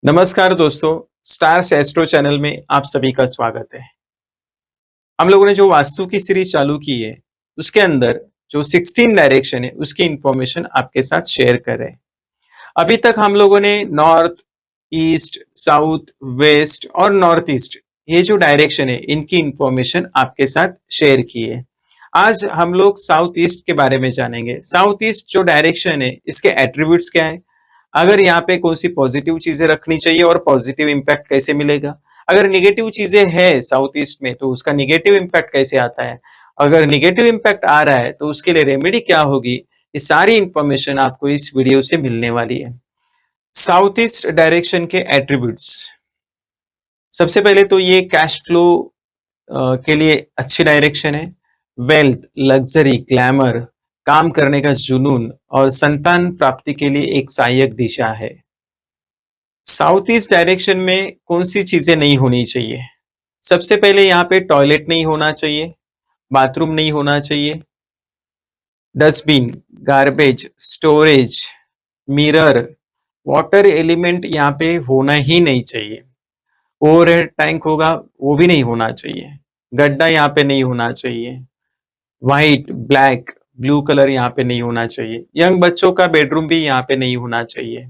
नमस्कार दोस्तों, stars astro channel में आप सभी का स्वागत है। हम लोगों ने जो वास्तु की सीरीज चालू की है, उसके अंदर जो 16 डायरेक्शन है, उसकी इंफॉर्मेशन आपके साथ शेयर कर रहे हैं। अभी तक हम लोगों ने नॉर्थ, ईस्ट, साउथ, वेस्ट और नॉर्थ ईस्ट ये जो डायरेक्शन है, इनकी इंफॉर्मेशन आपके साथ शेयर की है। आज हम लोग साउथ ईस्ट के बारे में जानेंगे। साउथ ईस्ट जो डायरेक्शन है, इसके एट्रीब्यूट्स क्या है, अगर यहाँ पे कौन सी पॉजिटिव चीजें रखनी चाहिए और पॉजिटिव इम्पैक्ट कैसे मिलेगा, अगर निगेटिव चीजें है साउथ ईस्ट में तो उसका निगेटिव इम्पैक्ट कैसे आता है, अगर निगेटिव इम्पैक्ट आ रहा है तो उसके लिए रेमेडी क्या होगी, ये सारी इंफॉर्मेशन आपको इस वीडियो से मिलने वाली है। साउथ ईस्ट डायरेक्शन के एट्रीब्यूट्स, सबसे पहले तो ये कैश फ्लो के लिए अच्छी डायरेक्शन है। वेल्थ, लग्जरी, ग्लैमर, काम करने का जुनून और संतान प्राप्ति के लिए एक सहायक दिशा है। साउथ ईस्ट डायरेक्शन में कौन सी चीजें नहीं होनी चाहिए? सबसे पहले यहाँ पे टॉयलेट नहीं होना चाहिए, बाथरूम नहीं होना चाहिए, dustbin, garbage, storage, mirror, water element यहाँ पे होना ही नहीं चाहिए। ओवरहेड टैंक होगा वो भी नहीं होना चाहिए, गड्ढा यहाँ पे नहीं होना चाहिए, व्हाइट, ब्लैक, ब्लू कलर यहाँ पे नहीं होना चाहिए, यंग बच्चों का बेडरूम भी यहाँ पे नहीं होना चाहिए,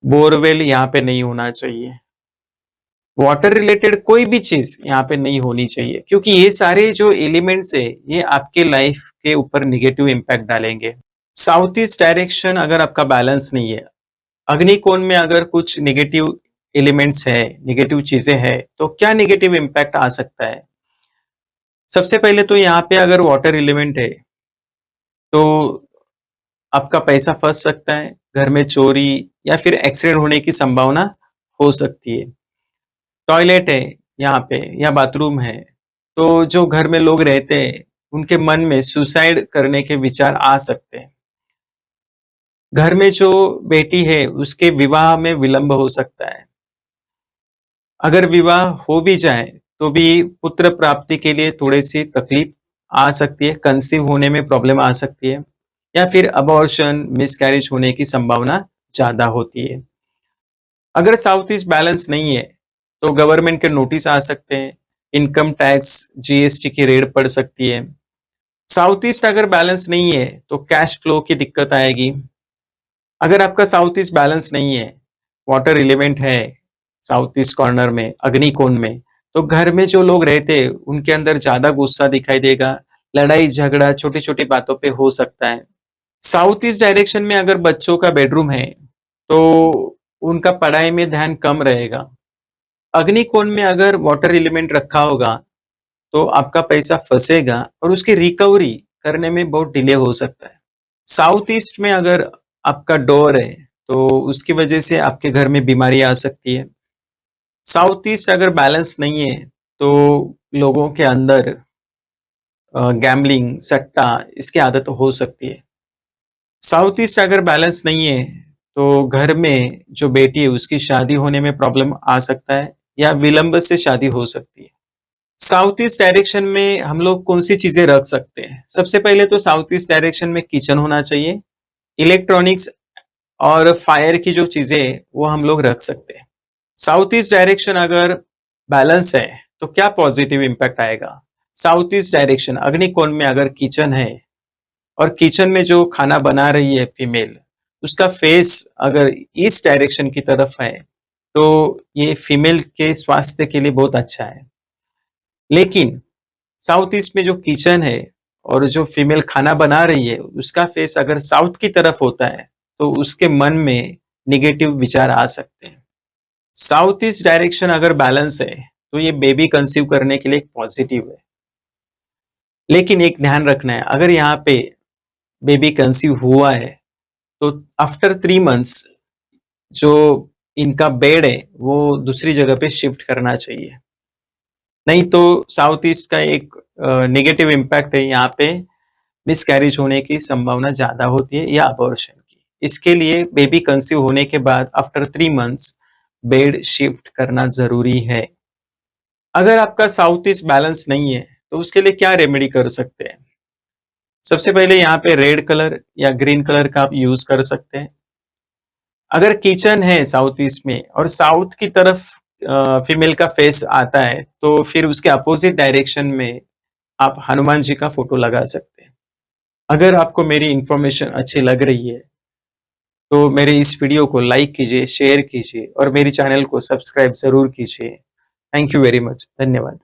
बोरवेल यहाँ पे नहीं होना चाहिए, वाटर रिलेटेड कोई भी चीज यहाँ पे नहीं होनी चाहिए, क्योंकि ये सारे जो एलिमेंट्स है ये आपके लाइफ के ऊपर निगेटिव इम्पैक्ट डालेंगे। साउथ ईस्ट डायरेक्शन अगर आपका बैलेंस नहीं है, अग्निकोण में अगर कुछ निगेटिव एलिमेंट्स है, निगेटिव चीजें है, तो क्या निगेटिव इम्पैक्ट आ सकता है? सबसे पहले तो यहाँ पे अगर वाटर एलिमेंट है तो आपका पैसा फंस सकता है, घर में चोरी या फिर एक्सीडेंट होने की संभावना हो सकती है। टॉयलेट है यहाँ पे या बाथरूम है तो जो घर में लोग रहते हैं उनके मन में सुसाइड करने के विचार आ सकते हैं। घर में जो बेटी है उसके विवाह में विलंब हो सकता है। अगर विवाह हो भी जाए तो भी पुत्र प्राप्ति के लिए थोड़ी सी तकलीफ आ सकती है, कंसीव होने में प्रॉब्लम आ सकती है, या फिर अबॉर्शन, मिसकैरेज होने की संभावना ज्यादा होती है। अगर साउथ ईस्ट बैलेंस नहीं है तो गवर्नमेंट के नोटिस आ सकते हैं, इनकम टैक्स, जीएसटी की रेड पड़ सकती है। साउथ ईस्ट अगर बैलेंस नहीं है तो कैश फ्लो की दिक्कत आएगी। अगर आपका साउथ ईस्ट बैलेंस नहीं है, वाटर एलिमेंट है साउथ ईस्ट कॉर्नर में, अग्निकोण में, तो घर में जो लोग रहते हैं उनके अंदर ज्यादा गुस्सा दिखाई देगा, लड़ाई झगड़ा छोटी छोटी बातों पे हो सकता है। साउथ ईस्ट डायरेक्शन में अगर बच्चों का बेडरूम है तो उनका पढ़ाई में ध्यान कम रहेगा। अग्निकोण में अगर वाटर एलिमेंट रखा होगा तो आपका पैसा फंसेगा और उसकी रिकवरी करने में बहुत डिले हो सकता है। साउथ ईस्ट में अगर आपका डोर है तो उसकी वजह से आपके घर में बीमारी आ सकती है। साउथ ईस्ट अगर बैलेंस नहीं है तो लोगों के अंदर गैम्बलिंग, सट्टा, इसकी आदत हो सकती है। साउथ ईस्ट अगर बैलेंस नहीं है तो घर में जो बेटी है उसकी शादी होने में प्रॉब्लम आ सकता है या विलंब से शादी हो सकती है। साउथ ईस्ट डायरेक्शन में हम लोग कौन सी चीजें रख सकते हैं? सबसे पहले तो साउथ ईस्ट डायरेक्शन में किचन होना चाहिए। इलेक्ट्रॉनिक्स और फायर की जो चीजें हैं वो हम लोग रख सकते हैं। साउथ ईस्ट डायरेक्शन अगर बैलेंस है तो क्या पॉजिटिव इम्पैक्ट आएगा? साउथ ईस्ट डायरेक्शन अग्निकोण में अगर किचन है और किचन में जो खाना बना रही है फीमेल, उसका फेस अगर ईस्ट डायरेक्शन की तरफ है तो ये फीमेल के स्वास्थ्य के लिए बहुत अच्छा है। लेकिन साउथ ईस्ट में जो किचन है और जो फीमेल खाना बना रही है उसका फेस अगर साउथ की तरफ होता है तो उसके मन में निगेटिव विचार आ सकते हैं। साउथ ईस्ट डायरेक्शन अगर बैलेंस है तो ये बेबी कंसीव करने के लिए पॉजिटिव है। लेकिन एक ध्यान रखना है, अगर यहाँ पे बेबी कंसीव हुआ है तो आफ्टर 3 मंथ्स जो इनका बेड है वो दूसरी जगह पे शिफ्ट करना चाहिए, नहीं तो साउथ ईस्ट का एक नेगेटिव इम्पैक्ट है, यहाँ पे मिसकैरेज होने की संभावना ज्यादा होती है या अबॉर्शन की। इसके लिए बेबी कंसीव होने के बाद आफ्टर 3 मंथ्स बेड शिफ्ट करना जरूरी है। अगर आपका साउथ ईस्ट बैलेंस नहीं है तो उसके लिए क्या रेमेडी कर सकते हैं? सबसे पहले यहाँ पे रेड कलर या ग्रीन कलर का आप यूज कर सकते हैं। अगर किचन है साउथ ईस्ट में और साउथ की तरफ फीमेल का फेस आता है, तो फिर उसके अपोजिट डायरेक्शन में आप हनुमान जी का फोटो लगा सकते हैं। अगर आपको मेरी इंफॉर्मेशन अच्छी लग रही है तो मेरे इस वीडियो को लाइक कीजिए, शेयर कीजिए और मेरी चैनल को सब्सक्राइब जरूर कीजिए। Thank you very much. धन्यवाद।